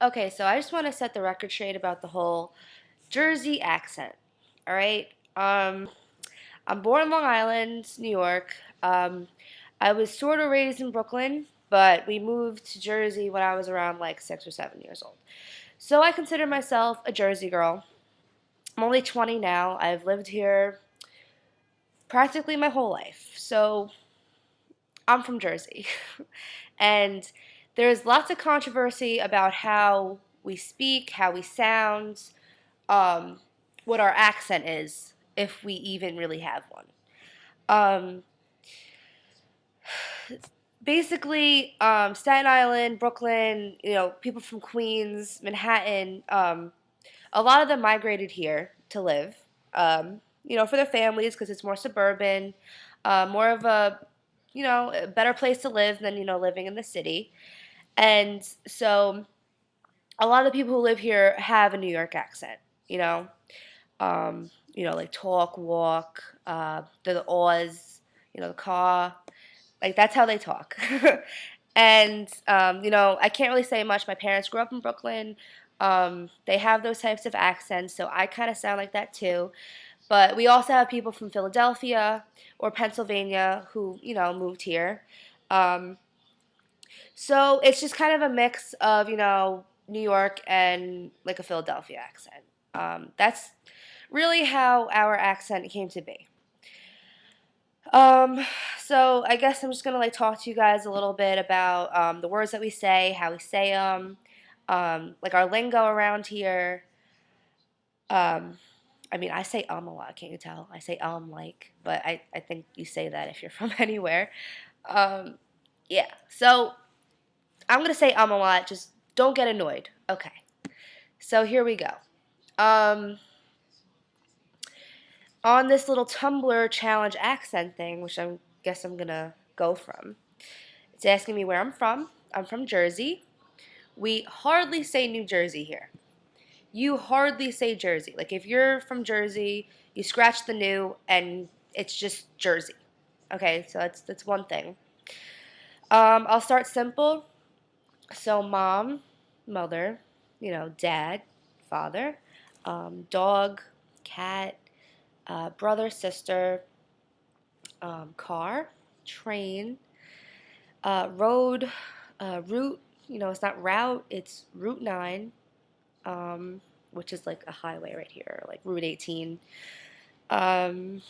Okay, so I just want to set the record straight about the whole Jersey accent. All right. I'm born in Long Island, New York. I was sort of raised in Brooklyn, but we moved to Jersey when I was around like 6 or 7 years old. So I consider myself a Jersey girl. I'm only 20 now. I've lived here practically my whole life. So I'm from Jersey. And there's lots of controversy about how we speak, how we sound, um, what our accent is, if we even really have one. Um, Basically, Staten Island, Brooklyn, people from Queens, Manhattan, a lot of them migrated here to live, for their families because it's more suburban, more of a better place to live than, living in the city. And so a lot of the people who live here have a New York accent, you know, like talk, walk, the Oz, the car, like that's how they talk. And I can't really say much. My parents grew up in Brooklyn. They have those types of accents, so I kind of sound like that too. But we also have people from Philadelphia or Pennsylvania who, moved here. Um, so it's just kind of a mix of, New York and like a Philadelphia accent. That's really how our accent came to be. Um, so I guess I'm just gonna like talk to you guys a little bit about the words that we say, how we say them, like our lingo around here. Um, I mean, I say a lot. Can't you tell? I say like, but I think you say that if you're from anywhere. Um, yeah. So I'm gonna say a lot. Just don't get annoyed. Okay. So here we go. Um, on this little Tumblr challenge accent thing, which I guess I'm gonna go from. It's asking me where I'm from. I'm from Jersey. We hardly say New Jersey here. You hardly say Jersey. Like if you're from Jersey, you scratch the new and it's just Jersey. Okay, so that's one thing. I'll start simple. So mom, mother, dad, father, dog, cat, brother, sister, car, train, road, route. It's not route, it's Route 9, um, which is like a highway right here, like Route 18. Um,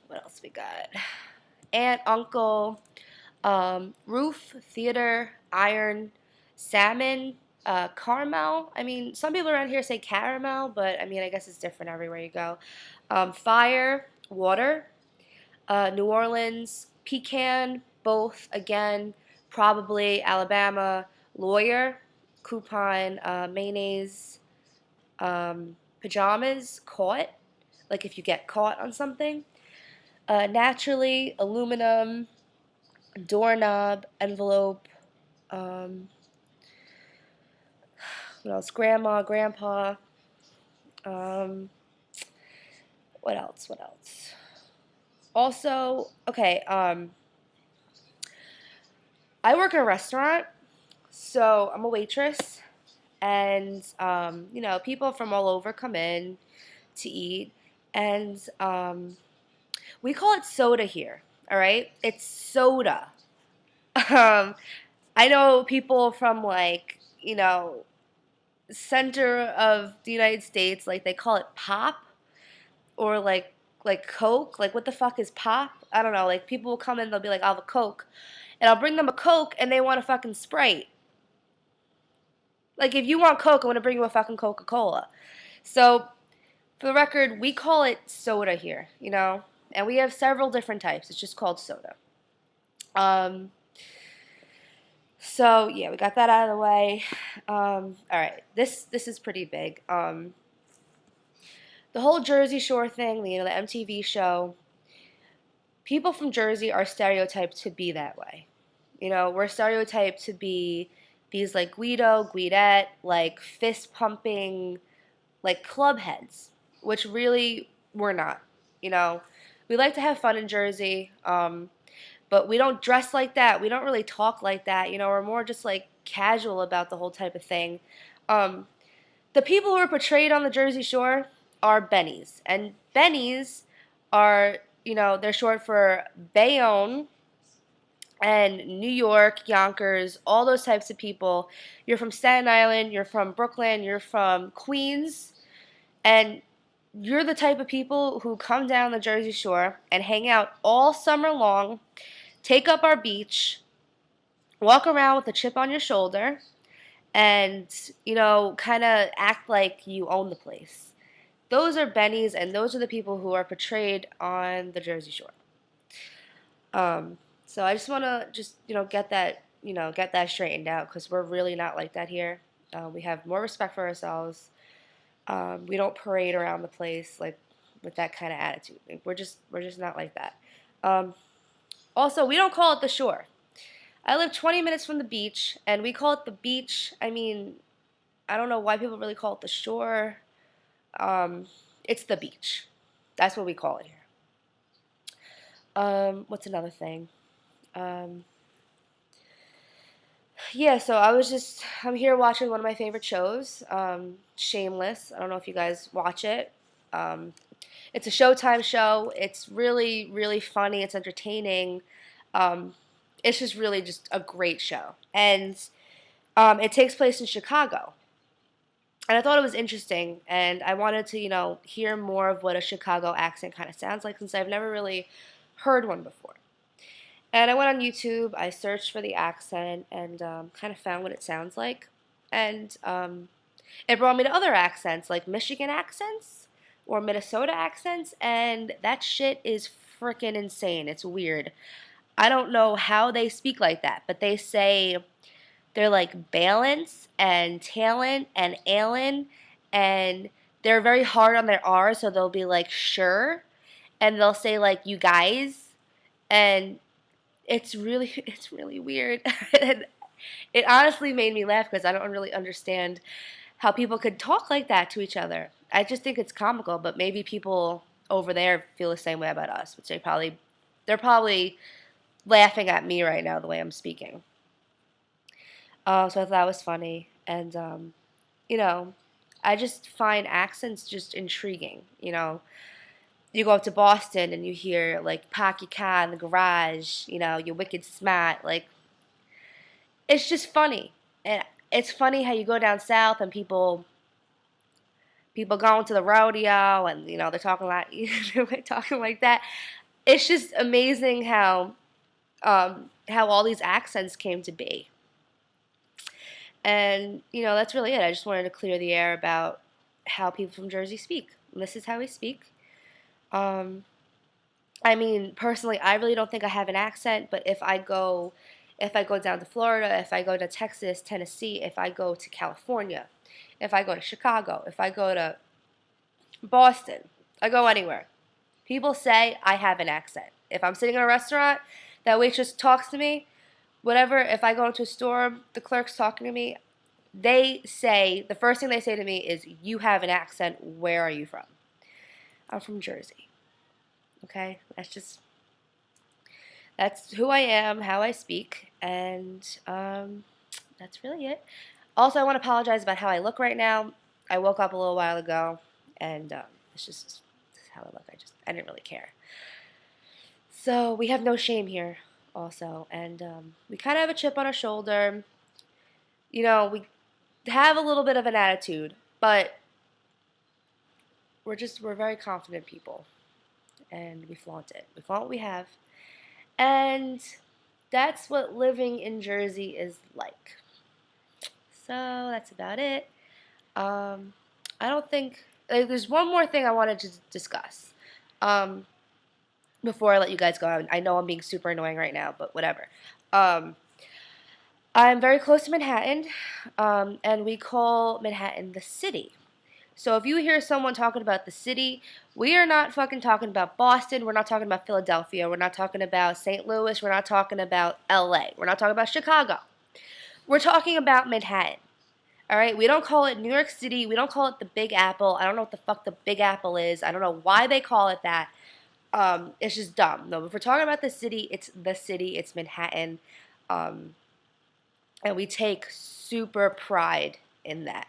what else we got? Aunt, uncle, roof, theater, iron, salmon, caramel. I mean, some people around here say caramel, but I mean, I guess it's different everywhere you go. Fire, water, New Orleans, pecan, both, again, probably Alabama, lawyer, coupon, mayonnaise, pajamas, caught, like if you get caught on something. Naturally, aluminum, doorknob, envelope, um, what else? Grandma, grandpa, um, what else? What else? Also, okay, I work in a restaurant, so I'm a waitress, and people from all over come in to eat, and we call it soda here. All right, it's soda. Um, I know people from like center of the United States, like they call it pop or like Coke. Like what the fuck is pop? I don't know. Like people will come in, they'll be like, I'll have a Coke, and I'll bring them a Coke, and they want a fucking Sprite. Like if you want Coke, I'm gonna bring you a fucking Coca Cola. So for the record, we call it soda here, and we have several different types. It's just called soda. Um, so yeah, we got that out of the way. All right, this is pretty big. The whole Jersey Shore thing, the MTV show. People from Jersey are stereotyped to be that way. We're stereotyped to be these like Guido, Guidette, like fist pumping, like club heads, which really we're not. You know, we like to have fun in Jersey, but we don't dress like that. We don't really talk like that. We're more just like casual about the whole type of thing. Um, the people who are portrayed on the Jersey Shore are Bennies, and Bennies are, they're short for Bayonne and New York, Yonkers, all those types of people. You're from Staten Island, you're from Brooklyn, you're from Queens, and you're the type of people who come down the Jersey Shore and hang out all summer long, take up our beach, walk around with a chip on your shoulder, and, kind of act like you own the place. Those are Bennies, and those are the people who are portrayed on the Jersey Shore. So I just want to get that straightened out because we're really not like that here. We have more respect for ourselves. We don't parade around the place like with that kind of attitude. Like, we're just not like that. Um, Also, we don't call it the shore. I live 20 minutes from the beach, and we call it the beach. I mean, I don't know why people really call it the shore. Um, it's the beach. That's what we call it here. What's another thing? Um, yeah, so I'm here watching one of my favorite shows, Shameless. I don't know if you guys watch it. Um, it's a Showtime show. It's really, really funny. It's entertaining. Um, it's just a great show. And it takes place in Chicago. And I thought it was interesting, and I wanted to, hear more of what a Chicago accent kind of sounds like since I've never really heard one before. And I went on YouTube, I searched for the accent, and kind of found what it sounds like. And it brought me to other accents, like Michigan accents or Minnesota accents, and that shit is freaking insane. It's weird. I don't know how they speak like that, but they say they're like balance and talent and Allen, and they're very hard on their R, so they'll be like sure, and they'll say like you guys, and it's really weird. And it honestly made me laugh because I don't really understand how people could talk like that to each other. I just think it's comical, but maybe people over there feel the same way about us, which they're probably laughing at me right now the way I'm speaking. So I thought that was funny, and you know, I just find accents just intriguing. You go up to Boston and you hear like Pocky Car in the garage. You wicked smart. Like it's just funny, and it's funny how you go down south and people going to the rodeo and they're talking like they're talking like that. It's just amazing how all these accents came to be. And that's really it. I just wanted to clear the air about how people from Jersey speak. And this is how we speak. Um, I mean, personally, I really don't think I have an accent, but if I go down to Florida, if I go to Texas, Tennessee, if I go to California, if I go to Chicago, if I go to Boston, I go anywhere. People say I have an accent. If I'm sitting in a restaurant, that waitress talks to me, whatever, if I go into a store, the clerk's talking to me, the first thing they say to me is, you have an accent, where are you from? I'm from Jersey. Okay? That's who I am, how I speak, and that's really it. Also, I want to apologize about how I look right now. I woke up a little while ago, and this is how I look. I didn't really care. So we have no shame here, also, and we kind of have a chip on our shoulder. We have a little bit of an attitude, but we're very confident people, and we flaunt it. We flaunt what we have, and that's what living in Jersey is like. So that's about it. I don't think there's one more thing I wanted to discuss. Um, Before I let you guys go, I know I'm being super annoying right now, but whatever. Um, I'm very close to Manhattan, and we call Manhattan the city. So if you hear someone talking about the city, we are not fucking talking about Boston. We're not talking about Philadelphia. We're not talking about St. Louis. We're not talking about LA. We're not talking about Chicago. We're talking about Manhattan. All right? We don't call it New York City. We don't call it the Big Apple. I don't know what the fuck the Big Apple is. I don't know why they call it that. It's just dumb. No, if we're talking about the city, it's Manhattan. Um, and we take super pride in that.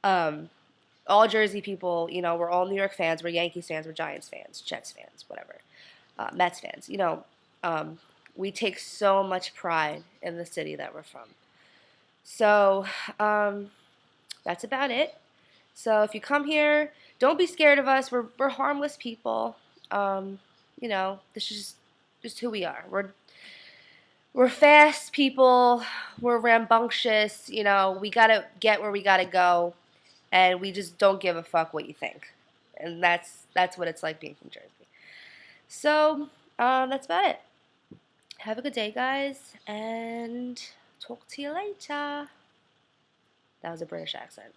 Um, all Jersey people, you know, we're all New York fans. We're Yankees fans. We're Giants fans. Jets fans. Whatever. Mets fans. You know, um, we take so much pride in the city that we're from. So um, that's about it. So if you come here, don't be scared of us. We're harmless people. Um, you know, this is just who we are. We're fast people. We're rambunctious. You know, we gotta get where we gotta go, and we just don't give a fuck what you think. And that's what it's like being from Jersey. So that's about it. Have a good day, guys, and talk to you later. That was a British accent.